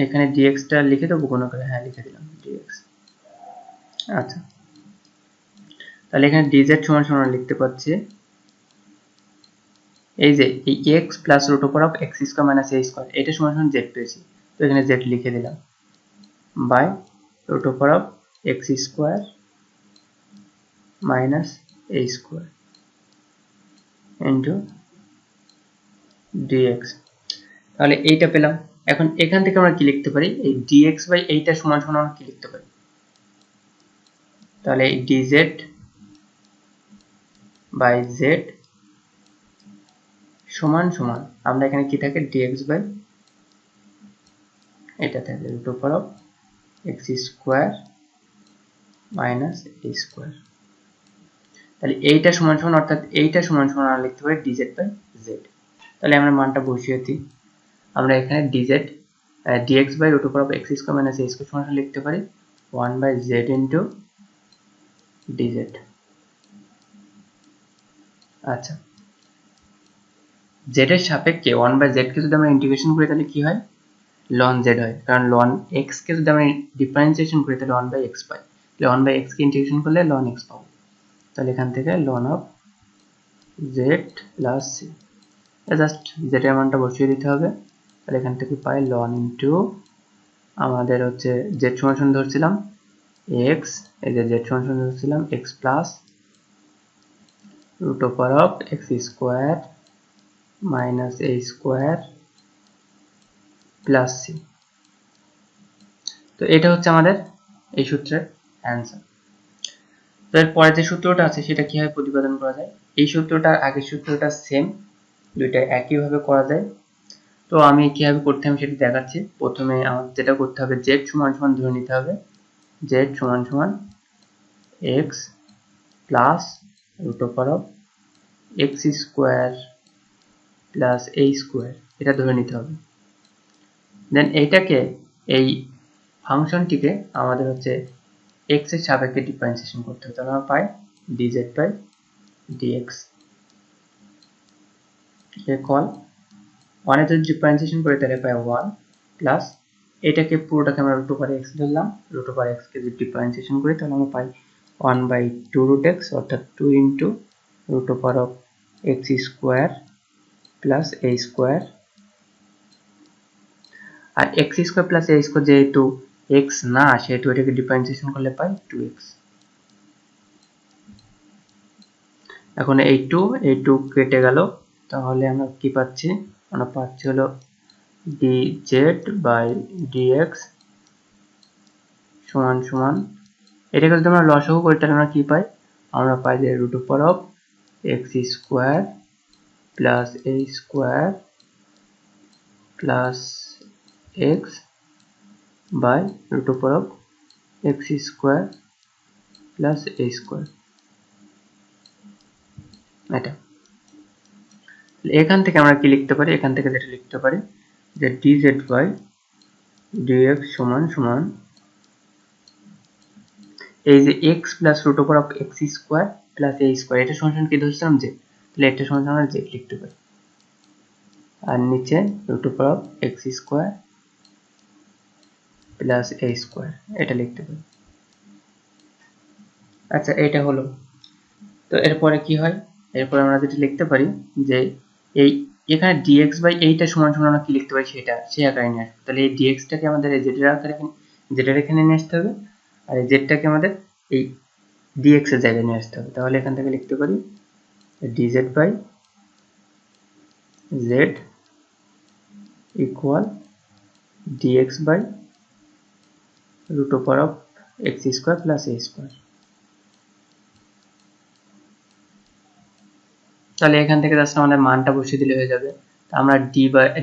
এখানে dx টা লিখে দেবো কোনো করে, হ্যাঁ লিখে দিলাম dx। আচ্ছা, তাহলে এখানে dz সমান সমান লিখতে পাচ্ছি এই যে এই x plus root over of x square minus a square, এটা সমান সমান z পেয়েছি। তো এখানে z লিখে দিলাম by root over of x square minus a square into dx। তাহলে এইটা পেলাম। এখন এখান থেকে আমরা কি লিখতে পারি, এই dx বাই এইটা সমান সমান আমরা কি লিখতে পারি, তাহলে এই dz বাই z সমান সমান আমরা এখানে কি থাকে dx বাই এটা থাকে root over of x square minus a square. তাহলে এইটা সমান সমান অর্থাৎ এইটা সমান সমান আমরা লিখতে পারি dz বাই z। তাহলে আমরা মানটা বসিয়ে দিই। আমরা এখানে dz dx by root over of x square minus a square সমান লিখতে পারি 1 বাই z ইনটু dz। আচ্ছা, z এর সাপেক্ষে 1 বাই z কে যদি আমরা ইন্টিগ্রেশন করি তাহলে কি হয় ln z হয়, কারণ ln x কে যদি আমরা ডিফারেন্সিয়েশন করি তাহলে 1 বাই x পাই। তাহলে 1 বাই x কে ইন্টিগ্রেশন করলে ln x পাবো। তাহলে এখান থেকে ln of z plus c, just z এর মানটা বসিয়ে দিতে হবে। তাহলে এখান থেকে পাই ln ইনটু আমাদের হচ্ছে z সমান সমান ধরছিলাম x, এই যে z সমান সমান ধরছিলাম x plus root over of x square minus a square plus c। তো এটা হচ্ছে আমাদের এই সূত্রের অ্যান্সার। তো এরপরে যে সূত্রটা আছে সেটা কিভাবে প্রতিপাদন করা যায়, এই সূত্রটার আগের সূত্রটা সেম, দুইটা একইভাবে করা যায়। তো আমি কিভাবে করতে হবে সেটা দেখাচ্ছি। প্রথমে আমাদের যেটা করতে হবে z সমান সমান ধরে নিতে হবে z সমান সমান x plus root over of x square plus a square, এটা ধরে নিতে হবে। দেন এইটাকে এই ফাংশনটিকে আমাদের হচ্ছে x এর সাপেক্ষে ডিফারেন্সিয়েশন করতে হবে। তাহলে আমরা পাই dz বাই dx ইকুয়াল 1 এর যদি ডিফারেন্সিয়েশন করি তাহলে পাই 1 প্লাস এটাকে পুরোটাকে আমরা রুট ওভার x ধরলাম, রুট ওভার x কে যদি ডিফারেন্সিয়েশন করি তাহলে আমরা পাই 1 বাই 2 রুট x অর্থাৎ 2 into root over of x square plus a square. আর x square plus a square যেহেতু x না সেহেতু এটাকে ডিফারেন্সিয়েশন করলে পাই 2x। এখন এই 2 কেটে গেল, তাহলে আমরা কি পাচ্ছি, আমরা পাচ্ছি হলো dz বাই dx সমান সমান, এটাকে যদি আমরা লসাগু করি তাহলে আমরা কি পাই, আমরা পাই যে root over of x square plus a square plus x by root over of x square plus a square. এটা এখান থেকে আমরা কি লিখতে পারি, এখান থেকে যেটা লিখতে পারি যে dz বাই dx সমান সমান এই যে x plus root over of x square plus a square, এটা সমান সমান কি ধরছিলাম যে, তাহলে এটা সমান সমান z লিখতে পারি, আর নিচে root over of x square plus a square এটা লিখতে পারি। আচ্ছা, এটা হলো। তো এরপরে কি হয়, এরপর আমরা যেটা লিখতে পারি যে এই এখানে dx বাই এইটা সমান সমান আমরা কি লিখতে পারি সেটা সেই আকারে নিয়ে আসবো। তাহলে এই dx টাকে আমাদের এই z এর আকারে যেটার এখানে নিয়ে আসতে হবে, আর এই z টাকে আমাদের এই dx এর জায়গায় নিয়ে আসতে হবে। তাহলে এখান থেকে লিখতে পারি dz by z equal dx by root over of x square plus a square. তাহলে এখান থেকে জাস্ট আমাদের মানটা বসিয়ে দিলে হয়ে যাবে। আমরা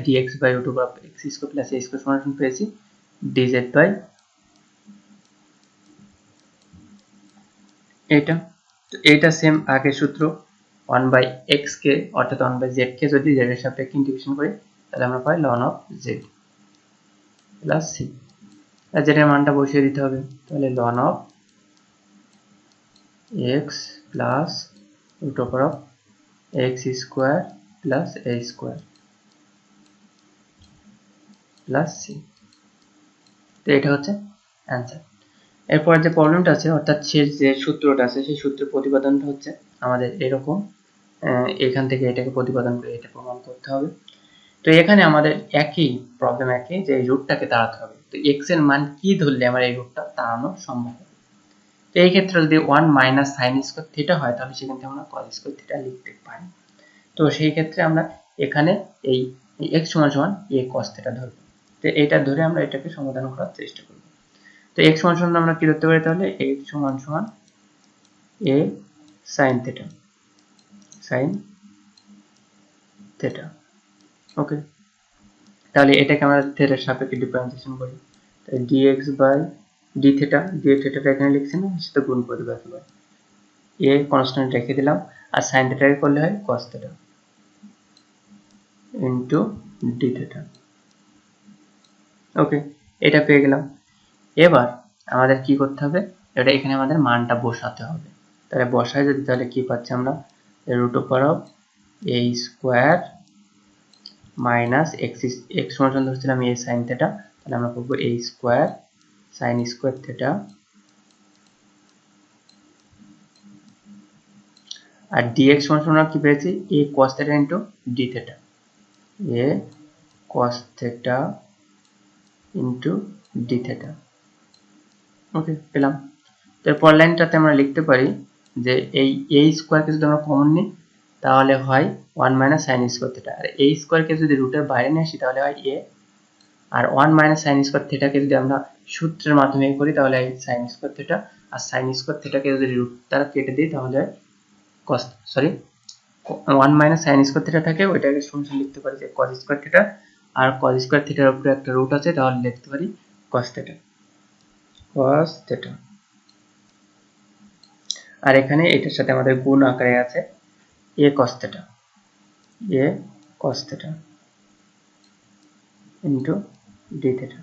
dx by root over of x square plus a square সমান পেয়েছি dz বাই এটা। তো এটা সেম আগের সূত্র, 1 বাই x কে অর্থাৎ 1 বাই z কে যদি z এর সাপেক্ষে ইন্টিগ্রেশন করি তাহলে আমরা পাই ln of z plus c, আর z এর মানটা বসিয়ে দিতে হবে। তাহলে ln of x plus root over of x square plus a square plus c। তো এটা হচ্ছে অ্যান্সার। এরপর যে প্রবলেমটা আছে অর্থাৎ শেষ যে সূত্রটা আছে সেই সূত্রের প্রতিপাদনটা হচ্ছে আমাদের এরকম, এখান থেকে এটাকে প্রতিপাদন করে এটা প্রমাণ করতে হবে। তো এখানে আমাদের একই প্রবলেম, একই যে এই রুটটাকে তাড়াতে হবে। তো x এর মান কি ধরলে আমার এই রুটটা তাড়ানো সম্ভব হবে। তো এই ক্ষেত্রে যদি 1 মাইনাস সাইন স্কয়ার থিটা হয় তাহলে সেখান থেকে আমরা কস স্কয়ার থিটা লিখতে পারি। তো সেই ক্ষেত্রে আমরা এখানে এই x সমান সমান a cos থিটা ধরব। তো এটা ধরে আমরা এটাকে সমাধান করার চেষ্টা করব। তো x সমান সমান আমরা কি ধরতে পারি, তাহলে x সমান সমান A sine theta, sine theta. Okay, তাহলে এটাকে আমরা থেটার সাপেক্ষে ডিফারেন্সিয়েশন করি, তাই dx by D theta, D থেটাটা এখানে লিখছি না, সেটা গুণ করে দেবো একেবারে, এ কনস্ট্যান্ট রেখে দিলাম, আর সাইন থেটাকে করলে হয় cos theta into D theta. Okay, এটা পেয়ে গেলাম। এবার আমাদের কি করতে হবে, এটা এখানে আমাদের মানটা বসাতে হবে। তাহলে বসাই যদি, তাহলে কি পাচ্ছি আমরা, root over of A square minus x সমান ধরছিলাম এ সাইন থেটা, তাহলে আমরা পাবো A square sine square theta, আর ডিএক্স সমান কি পেয়েছি, A cos theta into D theta, A cos theta into D theta. Okay, পেলাম। তারপর লাইনটাতে আমরা লিখতে পারি যে এই এ স্কোয়ারকে যদি আমরা কমন নিই তাহলে হয় 1 মাইনাস সাইন স্কোয়ার থেটা, আর এই স্কোয়ারকে যদি রুটের বাইরে নিয়ে আসি তাহলে হয় এ, আর 1 মাইনাস সাইন স্কোয়ার থেটাকে যদি আমরা সূত্রের মাধ্যমে করি তাহলে হয় সাইন স্কোয়ার থেটা, আর সাইন স্কোয়ার থেটাকে যদি রুট দ্বারা কেটে দিই তাহলে cos, sorry 1 minus sine square theta থাকে, ওইটাকে সমান লিখতে পারি যে কস স্কোয়ার থেটা, আর কস স্কোয়ার থেটার উপরে একটা রুট আছে তাহলে লিখতে পারি কস থেটা, কস থেটা। আর এখানে এটার সাথে আমাদের গুণ আকারে আছে A cos theta, A cos theta into D theta.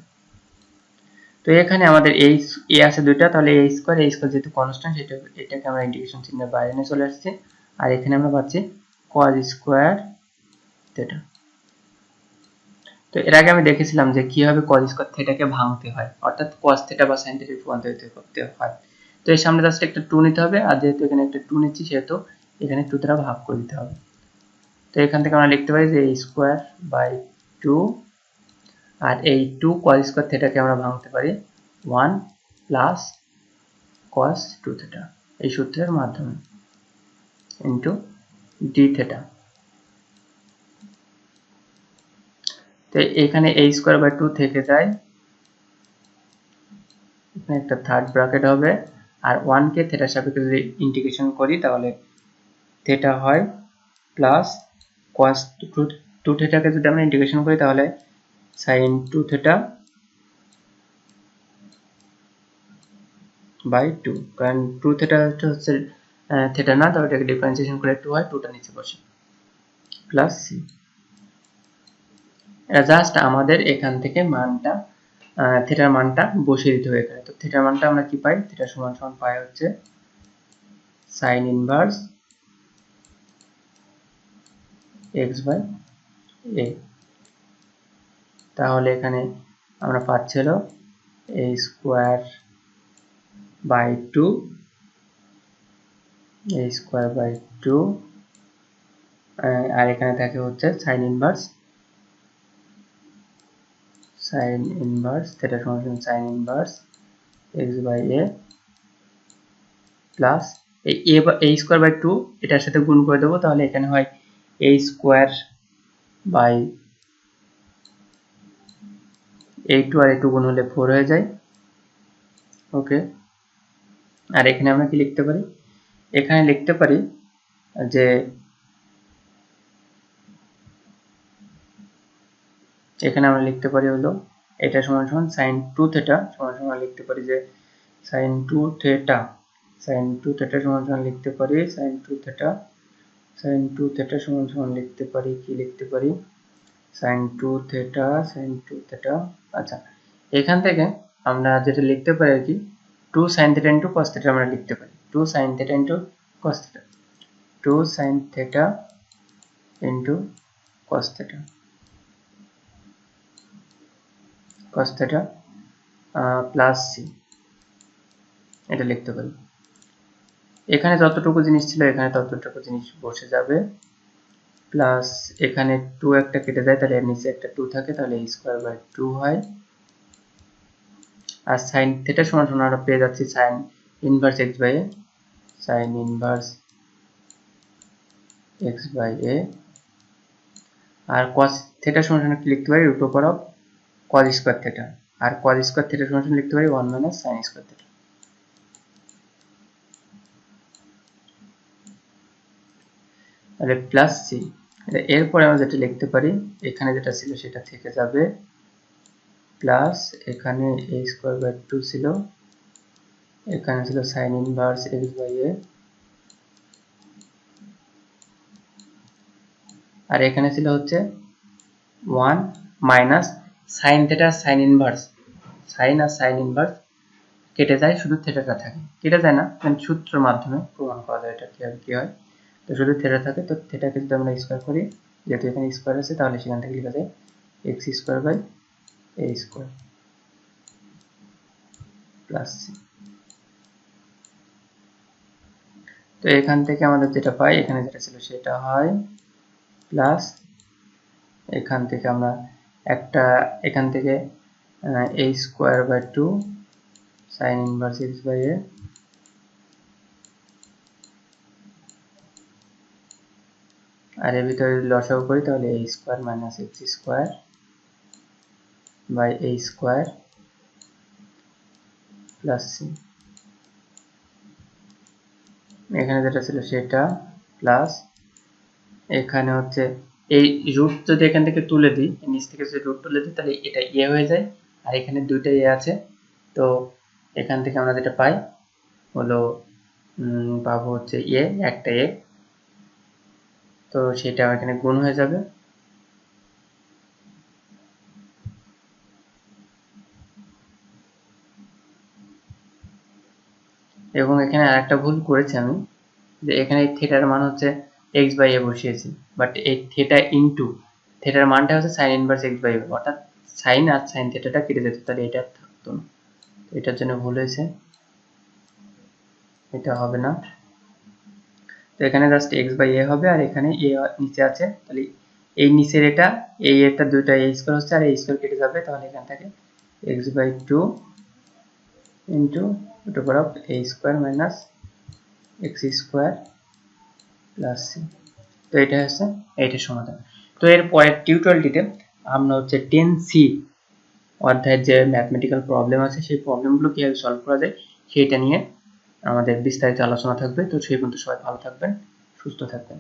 তো এখানে আমাদের এই এ আছে দুইটা, তাহলে এ স্কোয়ার যেহেতু কনস্ট্যান্ট, সেটা এটাকে আমরা ইন্টিগ্রেশন চিহ্নের বাইরে নিয়ে চলে আসছি, আর এখানে আমরা পাচ্ছি কস স্কোয়ার থেটা। তো এর আগে আমি দেখেছিলাম যে কিভাবে কস স্কোয়ার থেটাকে ভাঙতে হয়, অর্থাৎ কস থেটা বা সাইন থেটাকে রূপান্তরিত করতে হয়। তো এর সামনে জাস্ট একটা 2 নিতে হবে, আর যেহেতু এখানে একটা 2 নিচ্ছি সেহেতু এখানে 2 দ্বারা ভাগ করে দিতে হবে। তো এখান থেকে আমরা লিখতে পারি যে a স্কোয়ার বাই 2, আর এই 2 cos স্কোয়ার থেটাকে আমরা ভাঙতে পারি 1 প্লাস cos 2 থেটা এই সূত্রের মাধ্যমে ইন্টু ডি থেটা। তো এখানে a স্কোয়ার বাই 2 থেকে যায়, এখানে একটা থার্ড ব্র্যাকেট হবে, আর 1 কে থেটার সাপেক্ষে যদি ইন্টিগ্রেশন করি তাহলে থেটা হয় প্লাস cos 2 থেটাকে যদি আমরা ইন্টিগ্রেশন করি তাহলে sin 2 থেটা বাই 2, কারণ 2 থেটা হচ্ছে থেটা না, তো এটাকে ডিফারেন্সিয়েশন করে 2 হয়, 2টা নিচে বসে প্লাস সি। এটা জাস্ট আমাদের এখান থেকে মানটা থেটার মানটা বসিয়ে দিতে হবে এখানে। তো থেটার মানটা আমরা কি পাই, থেটা সমান সমান পাই হচ্ছে sine inverse x by a। তাহলে এখানে আমরা পাচ্ছি হলো a square by 2, a square by 2, আর এখানে থাকে হচ্ছে সাইন ইনভার্স থেটা সমান sine inverse x by a plus এই a স্কোয়ার বাই 2 এটার সাথে গুণ করে দেবো, তাহলে এখানে হয় a square by a2, R a2 গুণ হলে 4 হয়ে যায়। ওকে, আর এখানে আমরা কি লিখতে পারি, এখানে লিখতে পারি যে এখানে আমরা লিখতে পারি হলো এটা সমান সমান sin 2 থেটা সমান সমান লিখতে পারি যে sin 2 থেটা সমান সমান লিখতে পারি sin 2 থেটা সমান সমান লিখতে পারি, কি লিখতে পারি, sin 2 থেটা। আচ্ছা, এখান থেকে আমরা যেটা লিখতে পারি আর কি 2 sin theta into cos theta আমরা লিখতে পারি 2 sin theta into cos theta, 2 sin theta into cos theta plus c, এটা লিখতে পারি। এখানে যতটুকু জিনিস ছিল এখানে ততটুকু জিনিস বসে যাবে, প্লাস এখানে 2 একটা কেটে যায়, তাহলে এর নিচে একটা 2 থাকে, তাহলে a স্কয়ার বাই 2 হয়, আর sin থিটা সমান সমান আমরা পেয়ে যাচ্ছি sin inverse x by a, sin inverse x by a, আর cos থিটা সমান সমান কি লিখতে পারি, root over of cos square theta, আর cos স্কয়ার থিটা সমান সমান লিখতে পারি 1 মাইনাস sin স্কয়ার থিটা। তাহলে প্লাস সি। এরপরে আমরা যেটা লিখতে পারি, এখানে যেটা ছিল সেটা থেকে যাবে, প্লাস এখানে a স্কয়ার বাই 2 ছিল, এখানে ছিল sine inverse x by a, আর এখানে ছিল হচ্ছে 1 minus sine theta sine inverse, sine আর সাইন ইনভার্স কেটে যায়, শুধু থিটাটা থাকে, কেটে যায় না, সূত্রের মাধ্যমে প্রমাণ করা যায় এটা কি হয়। তো শুধু থিটা থাকে, তো থিটাকে যদি আমরা স্কয়ার করি, যেহেতু এখানে স্কয়ার আছে তাহলে সেখান থেকে লেখা যায় x square by a square plus c. তো এখান থেকে আমাদের যেটা পাই, এখানে যেটা ছিল সেটা হয় প্লাস, এখান থেকে আমরা একটা এখান থেকে a square by 2 sine inverse x by a, আর এর ভিতরে লসাগু করি তাহলে a square minus x square by a square plus c. এখানে যেটা ছিল সেটা প্লাস, এখানে হচ্ছে এই রুট যদি এখান থেকে তুলে দিই, নিচ থেকে যদি রুট তুলে দিই তাহলে এটা এ হয়ে যায়, আর এখানে দুইটা এ আছে, তো এখান থেকে আমরা যেটা পাই হলো পাবো হচ্ছে এ, একটা এ, তো সেটা এখানে গুণ হয়ে যাবে। এবং এখানে আরেকটা ভুল করেছি আমি, যে এখানে থিটার মান হচ্ছে x বাই a বসিয়েছি, বাট এই থিটা ইনটু থিটার মানটা হচ্ছে sin inverse x by a, অর্থাৎ sin আর sin থিটাটা কেটে যেত, তাহলে এটা থাকতো না, এটার জন্য ভুল হয়েছে, এটা হবে না। তো এখানে জাস্ট x বাই a হবে, আর এখানে a নিচে আছে, তাহলে এই নিচের এটা এই এটা দুইটা a স্কয়ার হচ্ছে, আর a স্কয়ার কেটে যাবে, তাহলে এখান থেকে x by 2 into root over of a square minus x square plus c। তো এটা হচ্ছে এইটার সমাধান। তো এর পরের টিউটোরিয়ালটিতে আমরা হচ্ছে 10C অধ্যায়ের যে ম্যাথমেটিক্যাল প্রবলেম আছে সেই প্রবলেমগুলো কিভাবে সলভ করা যায় সেটা নিয়ে আমাদের বিস্তারিত আলোচনা থাকবে। তো সেই পর্যন্ত সবাই ভালো থাকবেন, সুস্থ থাকবেন।